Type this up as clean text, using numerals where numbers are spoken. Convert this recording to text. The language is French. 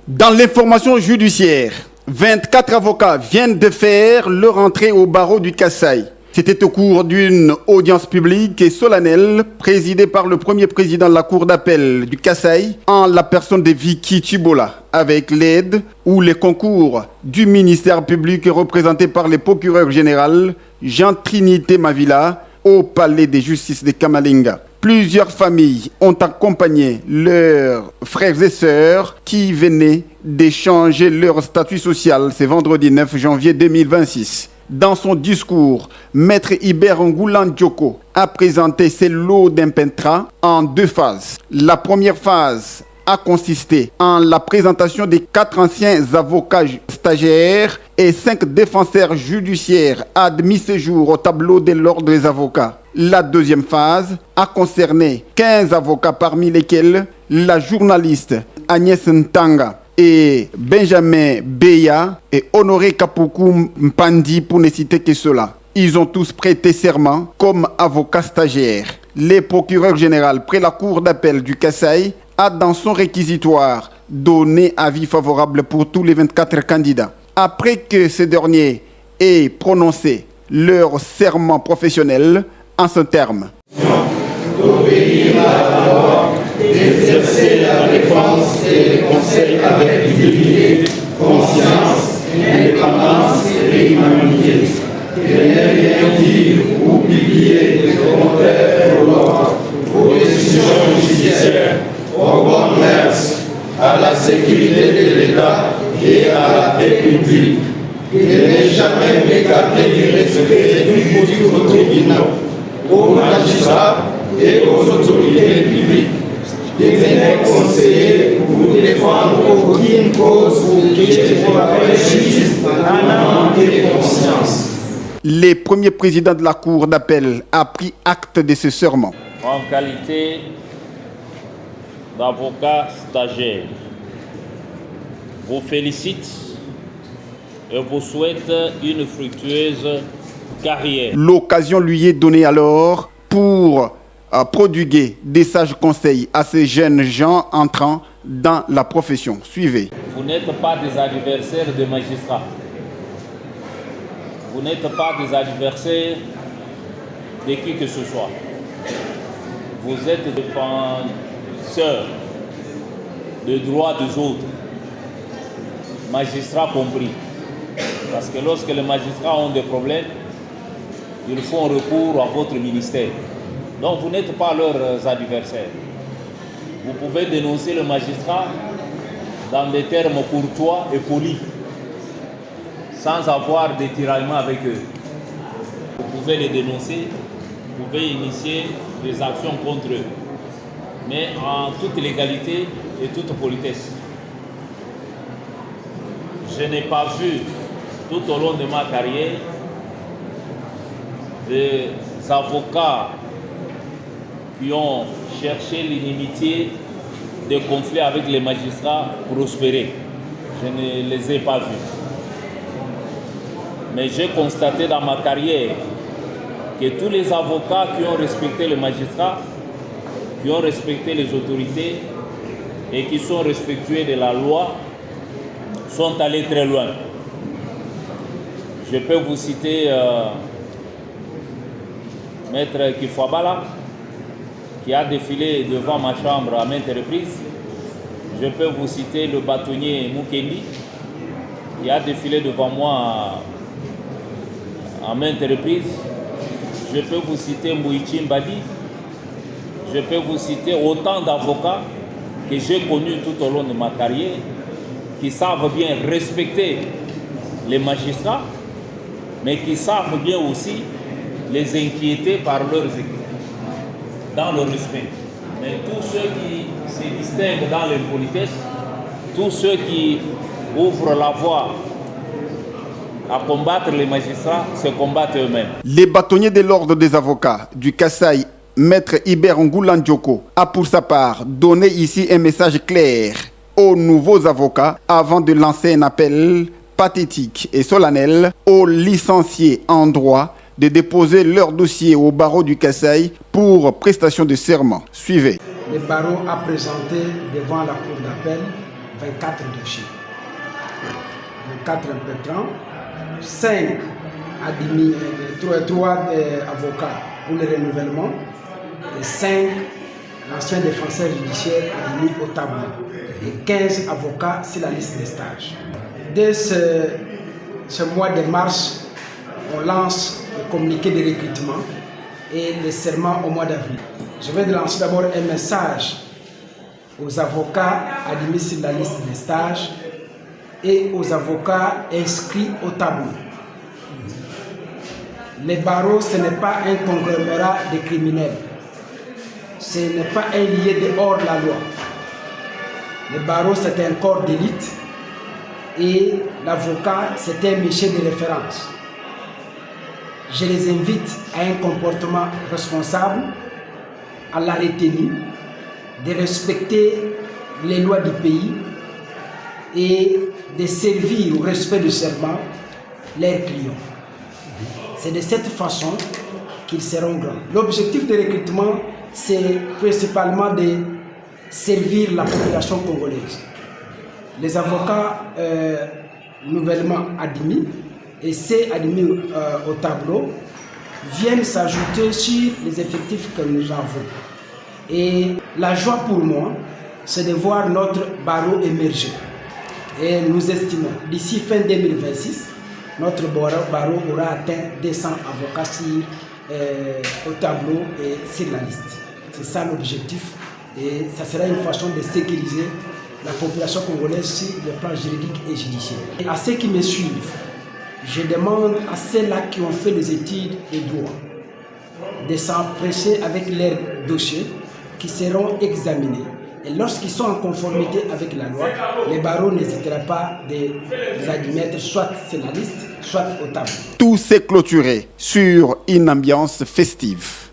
Dans l'information judiciaire, 24 avocats viennent de faire leur entrée au barreau du Kasaï. C'était au cours d'une audience publique et solennelle présidée par le premier président de la cour d'appel du Kasaï en la personne de Vicky Chibola, avec l'aide ou les concours du ministère public représenté par le procureur général Jean-Trinité Mavila au palais de justice de Kamalinga. Plusieurs familles ont accompagné leurs frères et sœurs qui venaient d'échanger leur statut social ce vendredi 9 janvier 2026. Dans son discours, Maître Ibert Ngoulan Djoko a présenté ses lots d'impentra en deux phases. La première phase a consisté en la présentation des 4 anciens avocats stagiaires et 5 défenseurs judiciaires admis ce jour au tableau de l'ordre des avocats. La deuxième phase a concerné 15 avocats parmi lesquels la journaliste Agnès Ntanga et Benjamin Beya et Honoré Kapuku Mpandi pour ne citer que cela. Ils ont tous prêté serment comme avocats stagiaires. Le procureur général près la cour d'appel du Kasaï a dans son réquisitoire donné avis favorable pour tous les 24 candidats. Après que ces derniers aient prononcé leur serment professionnel en ce terme. D'obéir à la loi, d'exercer la défense et le conseil avec dignité, conscience, indépendance et humanité. De ne rien dire ou publier de commentaires aux lois, aux décisions judiciaires, aux bonnes mœurs, à la sécurité de l'État et à la République. De ne jamais m'écarter du respect du tribunal, aux magistrats et aux autorités publiques, de venir conseiller ou défendre aucune cause qui est pour la préjudice en âme et conscience. Le premier président de la cour d'appel a pris acte de ce serment. En qualité d'avocat stagiaire, vous félicite et vous souhaite une fructueuse carrière. L'occasion lui est donnée alors pour prodiguer des sages conseils à ces jeunes gens entrant dans la profession. Suivez. Vous n'êtes pas des adversaires des magistrats. Vous n'êtes pas des adversaires de qui que ce soit. Vous êtes défenseurs des droits des autres, magistrats compris. Parce que lorsque les magistrats ont des problèmes, ils font recours à votre ministère. Donc vous n'êtes pas leurs adversaires. Vous pouvez dénoncer le magistrat dans des termes courtois et polis, sans avoir de tiraillements avec eux. Vous pouvez les dénoncer, vous pouvez initier des actions contre eux, mais en toute légalité et toute politesse. Je n'ai pas vu tout au long de ma carrière des avocats qui ont cherché l'inimitié, des conflits avec les magistrats prospérer. Je ne les ai pas vus. Mais j'ai constaté dans ma carrière que tous les avocats qui ont respecté les magistrats, qui ont respecté les autorités et qui sont respectueux de la loi, sont allés très loin. Je peux vous citer Maître Kifwabala, qui a défilé devant ma chambre à maintes reprises. Je peux vous citer le bâtonnier Mukendi, qui a défilé devant moi à maintes reprises. Je peux vous citer Mouichi Mbadi. Je peux vous citer autant d'avocats que j'ai connus tout au long de ma carrière, qui savent bien respecter les magistrats, mais qui savent bien aussi les inquiéter par leurs équipes, dans le respect. Mais tous ceux qui se distinguent dans l'impolitesse, tous ceux qui ouvrent la voie à combattre les magistrats, se combattent eux-mêmes. Les bâtonniers de l'ordre des avocats du Kasaï, Maître Ibert Ngoulan Djoko, a pour sa part donné ici un message clair aux nouveaux avocats avant de lancer un appel pathétique et solennel aux licenciés en droit de déposer leur dossier au barreau du Kasaï pour prestation de serment. Suivez. Le barreau a présenté devant la cour d'appel 24 dossiers. 24 impétrants, 5 admis, 3 avocats pour le renouvellement et 5 anciens défenseurs judiciaires admis au tableau et 15 avocats sur la liste des stages. Dès ce mois de mars, on lance le communiqué de recrutement et le serment au mois d'avril. Je vais lancer d'abord un message aux avocats admis sur la liste des stages et aux avocats inscrits au tableau. Les barreaux, ce n'est pas un conglomérat de criminels. Ce n'est pas un lié de hors la loi. Le barreau, c'est un corps d'élite et l'avocat, c'est un métier de référence. Je les invite à un comportement responsable, à la retenue, de respecter les lois du pays et de servir au respect du serment leurs clients. C'est de cette façon qu'ils seront grands. L'objectif de recrutement, c'est principalement de servir la population congolaise. Les avocats nouvellement admis et ceux admis au tableau viennent s'ajouter sur les effectifs que nous avons. Et la joie pour moi, c'est de voir notre barreau émerger. Et nous estimons, d'ici fin 2026, notre barreau aura atteint 200 avocats au tableau et sur la liste. C'est ça l'objectif. Et ça sera une façon de sécuriser la population congolaise sur le plan juridique et judiciaire. Et à ceux qui me suivent, je demande à ceux-là qui ont fait des études de droit de s'empresser avec leurs dossiers qui seront examinés. Et lorsqu'ils sont en conformité avec la loi, les barreaux n'hésiteront pas de les admettre soit sur la liste, soit au tableau. Tout s'est clôturé sur une ambiance festive.